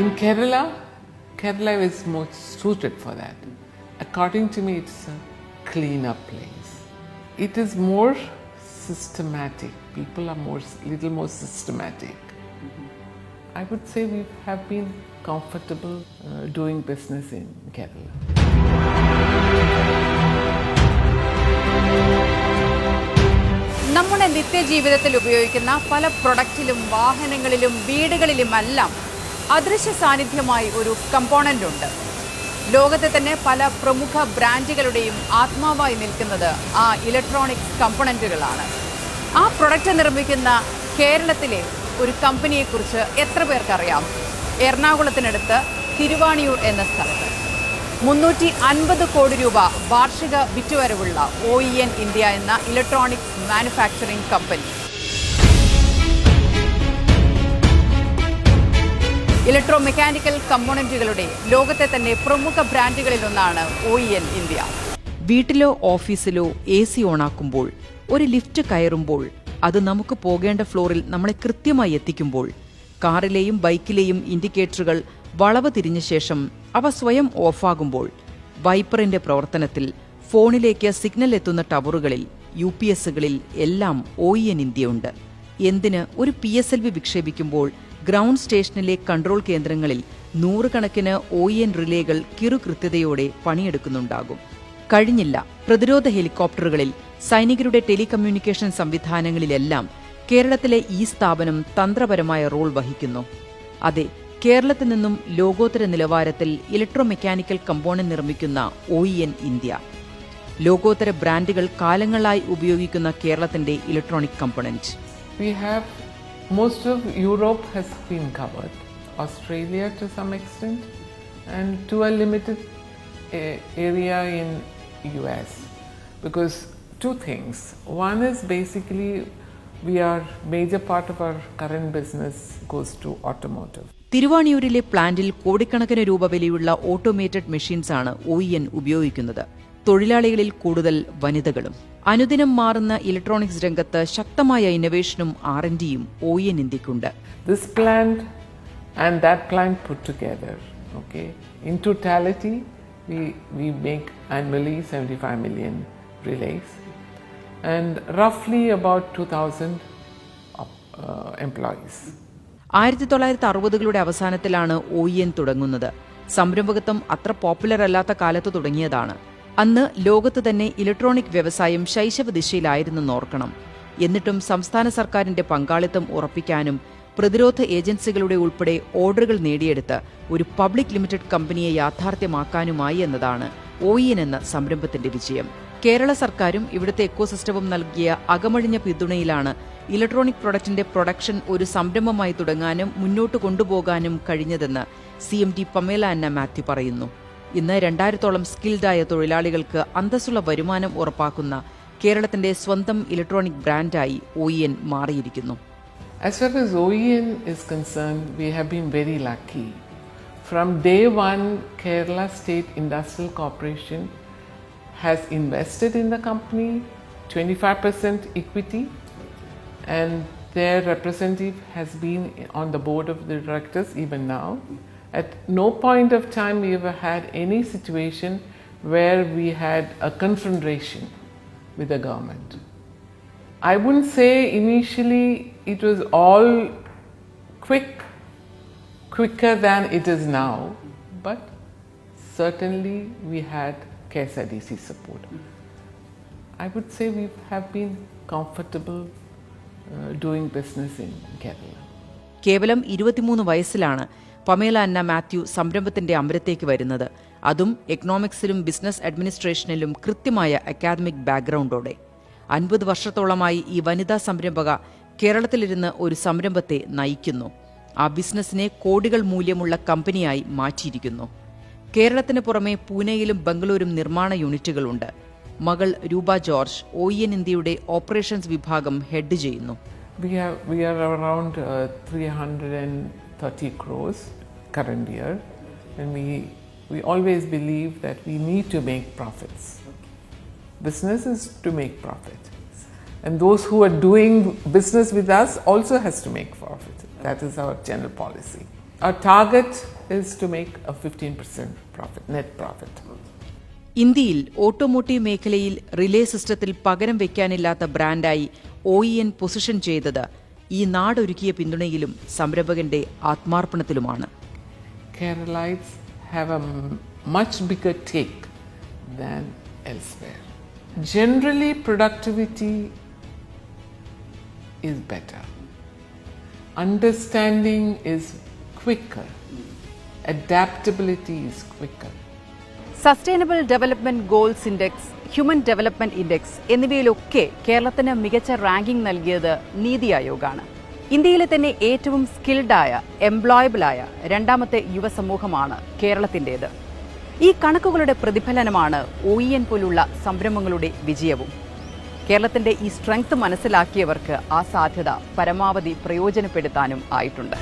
In Kerala is most suited for that. According to me, it's a cleaner place. It is more systematic. People are little more systematic. I would say we have been comfortable doing business in Kerala. നമ്മുടെ നിത്യജീവിതത്തിൽ ഉപയോഗിക്കുന്ന പല പ്രൊഡക്റ്റിലും വാഹനങ്ങളിലും വീടുകളിലുമെല്ലാം അദൃശ്യ സാന്നിധ്യമായി ഒരു component ഉണ്ട്. ലോകത്തെ തന്നെ പല പ്രമുഖ ബ്രാൻഡുകളുടെയും ആത്മാവായി നിൽക്കുന്നത് ആ ഇലക്ട്രോണിക്സ് കമ്പോണന്റുകളാണ്. ആ പ്രൊഡക്റ്റ് നിർമ്മിക്കുന്ന കേരളത്തിലെ ഒരു കമ്പനിയെക്കുറിച്ച് എത്ര പേർക്കറിയാം? എറണാകുളത്തിനടുത്ത് തിരുവാണിയൂർ എന്ന സ്ഥലത്ത് 350 കോടി രൂപ വാർഷിക വിറ്റുവരവുള്ള OEN ഇന്ത്യ എന്ന electronics manufacturing company. Electromechanical കമ്പോണന്റുകളുടെ ലോകത്തെ തന്നെ പ്രമുഖ ബ്രാൻഡുകളിലൊന്നാണ് OEN ഇന്ത്യ. വീട്ടിലോ ഓഫീസിലോ AC ഓണാക്കുമ്പോൾ, ഒരു ലിഫ്റ്റ് കയറുമ്പോൾ, അത് നമുക്ക് പോകേണ്ട ഫ്ലോറിൽ നമ്മളെ കൃത്യമായി എത്തിക്കുമ്പോൾ, കാറിലെയും ബൈക്കിലെയും ഇൻഡിക്കേറ്ററുകൾ വളവ് തിരിഞ്ഞ ശേഷം അവ സ്വയം ഓഫാകുമ്പോൾ, വൈപ്പറിന്റെ പ്രവർത്തനത്തിൽ ഫോണിലേക്ക് സിഗ്നൽ എത്തുന്ന ടവറുകളിൽ, UPSകളിൽ എല്ലാം OEN ഇന്ത്യയുണ്ട്. എന്തിന് ഒരു PSLV വിക്ഷേപിക്കുമ്പോൾ ഗ്രൗണ്ട് സ്റ്റേഷനിലെ കൺട്രോൾ കേന്ദ്രങ്ങളിൽ നൂറുകണക്കിന് OEN റിലേകൾ കിറുകൃത്യതയോടെ പണിയെടുക്കുന്നുണ്ടാകും. കഴിഞ്ഞില്ല, പ്രതിരോധ ഹെലികോപ്റ്ററുകളിൽ, സൈനികരുടെ ടെലികമ്മ്യൂണിക്കേഷൻ സംവിധാനങ്ങളിലെല്ലാം കേരളത്തിലെ ഈ സ്ഥാപനം തന്ത്രപരമായ റോൾ വഹിക്കുന്നു. അതെ, കേരളത്തിൽ നിന്നും ലോകോത്തര നിലവാരത്തിൽ ഇലക്ട്രോ മെക്കാനിക്കൽ കമ്പോണന്റ് നിർമ്മിക്കുന്ന OEN ഇന്ത്യ. ലോകോത്തര ബ്രാൻഡുകൾ കാലങ്ങളായി ഉപയോഗിക്കുന്ന കേരളത്തിന്റെ electronic component. Most of Europe has been covered, Australia to some extent, and to a limited area in US. Because two things. One is basically major part of our current business goes to automotive. തിരുവാണിയൂരിലെ പ്ലാന്റിൽ കോടിക്കണക്കിന് രൂപ വിലയുള്ള automated മെഷീൻസാണ് OEN ഉപയോഗിക്കുന്നത്. തൊഴിലാളികളിൽ കൂടുതൽ വനിതകളും. അനുദിനം മാറുന്ന electronics രംഗത്ത് ശക്തമായ ഇന്നോവേഷനും R&Dയും OEN ഇന്ത്യക്കുണ്ട്. This plant and that plant put together, okay, in totality we make annually 75 million relays and roughly about 2,000 employees. 1960കളുടെ അവസാനത്തിലാണ് OEN തുടങ്ങുന്നത്. സംരംഭകത്വം അത്ര പോപ്പുലർ അല്ലാത്ത കാലത്ത് തുടങ്ങിയതാണ്. അന്ന് ലോകത്ത് തന്നെ ഇലക്ട്രോണിക് വ്യവസായം ശൈശവ ദിശയിലായിരുന്നെന്നോർക്കണം. എന്നിട്ടും സംസ്ഥാന സർക്കാരിന്റെ പങ്കാളിത്തം ഉറപ്പിക്കാനും പ്രതിരോധ ഏജൻസികളുടെ ഉൾപ്പെടെ ഓർഡറുകൾ നേടിയെടുത്ത് ഒരു പബ്ലിക് ലിമിറ്റഡ് കമ്പനിയെ യാഥാർത്ഥ്യമാക്കാനുമായി എന്നതാണ് OEN എന്ന സംരംഭത്തിന്റെ വിജയം. കേരള സർക്കാരും ഇവിടുത്തെ എക്കോസിസ്റ്റവും നൽകിയ അകമഴിഞ്ഞ പിന്തുണയിലാണ് ഇലക്ട്രോണിക് പ്രൊഡക്റ്റിന്റെ പ്രൊഡക്ഷൻ ഒരു സംരംഭമായി തുടങ്ങാനും മുന്നോട്ട് കൊണ്ടുപോകാനും കഴിഞ്ഞതെന്ന് CMD പമേല അന്ന മാത്യു പറയുന്നു. ഇന്ന് 2000ഓളം സ്കിൽഡായ തൊഴിലാളികൾക്ക് അന്തസ്സുള്ള വരുമാനം ഉറപ്പാക്കുന്ന കേരളത്തിന്റെ സ്വന്തം ഇലക്ട്രോണിക് ബ്രാൻഡായി OEN മാറിയിരിക്കുന്നു. As far as OEN is concerned, we have been very lucky. From day one, Kerala State Industrial Corporation has invested in the company, 25% equity, and their representative has been on the board of the directors even now. At no point of time we ever had any situation where we had a confrontation with the government. I wouldn't say initially it was all quicker than it is now, but certainly we had KSRDC support. I would say we have been comfortable doing business in Kerala. കേവലം 23 വയസ്സിലാണ് Pamela അന്ന മാത്യു സംരംഭത്തിന്റെ അമരത്തേക്ക് വരുന്നത്. അതും എക്കണോമിക്സിലും business അഡ്മിനിസ്ട്രേഷനിലും കൃത്യമായ academic ബാക്ക്ഗ്രൗണ്ടോടെ. 50 വർഷത്തോളമായി ഈ വനിതാ സംരംഭക കേരളത്തിലിരുന്ന് ഒരു സംരംഭത്തെ നയിക്കുന്നു. ആ ബിസിനസിനെ കോടികൾ മൂല്യമുള്ള കമ്പനിയായി മാറ്റിയിരിക്കുന്നു. കേരളത്തിന് പുറമെ പൂനെയിലും ബംഗളൂരും നിർമ്മാണ യൂണിറ്റുകളുണ്ട്. മകൾ രൂപ ജോർജ് OEN ഇന്ത്യയുടെ ഓപ്പറേഷൻസ് വിഭാഗം ഹെഡ് ചെയ്യുന്നു. We are around 330 crores current year, and we always believe that we need to make profits. Business is to make profit, and those who are doing business with us also has to make profit. That is our general policy. Our target is to make a 15% profit, net profit. ഇന്ത്യയിൽ automotive മേഖലയിൽ relay സിസ്റ്റത്തിൽ പകരം വയ്ക്കാനില്ലാത്ത ബ്രാൻഡായി OEN position ചെയ്തത് ഈ നാടൊരുക്കിയ പിന്തുണയിലും സംരംഭകന്റെ ആത്മാർപ്പണത്തിലുമാണ്. Keralites have a much bigger take than elsewhere. Generally, productivity is better. Understanding is quicker. Adaptability is quicker. Sustainable development goals index, human development index എന്നിവയിലൊക്കെ കേരളത്തിന് മികച്ച ranking നൽകിയത് നീതി ആയോഗാണ്. ഇന്ത്യയിലെ തന്നെ ഏറ്റവും സ്കിൽഡായ, എംപ്ലോയബിളായ രണ്ടാമത്തെ യുവസമൂഹമാണ് കേരളത്തിൻ്റേത്. ഈ കണക്കുകളുടെ പ്രതിഫലനമാണ് OEN പോലുള്ള സംരംഭങ്ങളുടെ വിജയവും. കേരളത്തിന്റെ ഈ സ്ട്രെങ്ത് മനസ്സിലാക്കിയവർക്ക് ആ സാധ്യത പരമാവധി പ്രയോജനപ്പെടുത്താനും ആയിട്ടുണ്ട്.